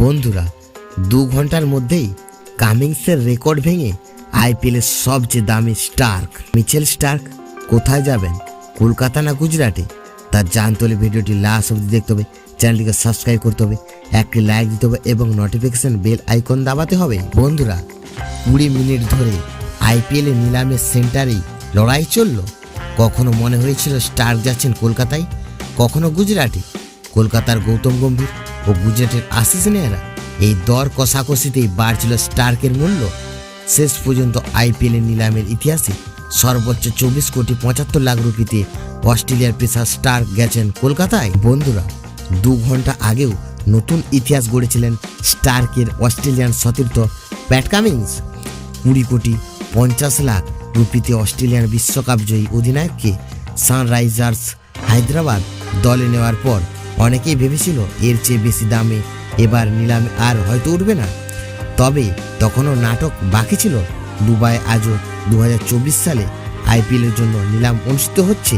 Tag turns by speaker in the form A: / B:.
A: বন্ধুরা 2 ঘন্টার মধ্যেই কামিংসের রেকর্ড ভেঙে আইপিএলের সবচেয়ে দামি স্টার্ক মিচেল স্টার্ক কোথায় যাবেন, কলকাতা না গুজরাটে? তা জানতে হলে ভিডিওটি লাস্ট অবধি দেখতে হবে, চ্যানেলটিকে সাবস্ক্রাইব করতে হবে, একটি লাইক দিতে হবে এবং নোটিফিকেশন বেল আইকন দাবাতে হবে। বন্ধুরা 20 মিনিট ধরে আইপিএল এর নিলামের সেন্টারেই লড়াই চলল। কখনো মনে হয়েছিল স্টার্ক যাচ্ছেন কলকাতায়, কখনো গুজরাটে। কলকাতার গৌতম গম্ভীর ও গুজরাটের আশিস নেহরা এই দর কষাকষিতেই বাড়ছিল স্টার্কের মূল্য। শেষ পর্যন্ত আইপিএল এর নিলামের ইতিহাসে সর্বোচ্চ 24 কোটি 75 লাখ রুপিতে অস্ট্রেলিয়ার পেসার স্টার্ক গেছেন কলকাতায়। বন্ধুরা 2 ঘন্টা আগেও নতুন ইতিহাস গড়েছিলেন স্টার্কের অস্ট্রেলিয়ান সতীর্থ প্যাট কামিন্স। 20 কোটি 50 লাখ রুপিতে অস্ট্রেলিয়ান বিশ্বকাপ জয়ী অধিনায়ককে সানরাইজার্স হায়দ্রাবাদ দলে নেওয়ার পর অনেকেই ভেবেছিল এর চেয়ে বেশি দামে এবার নিলামে আর হয়তো উঠবে না। তবে তখনও নাটক বাকি ছিল। দুবাই আজও 2024 সালে আইপিএলের জন্য নিলাম অনুষ্ঠিত হচ্ছে।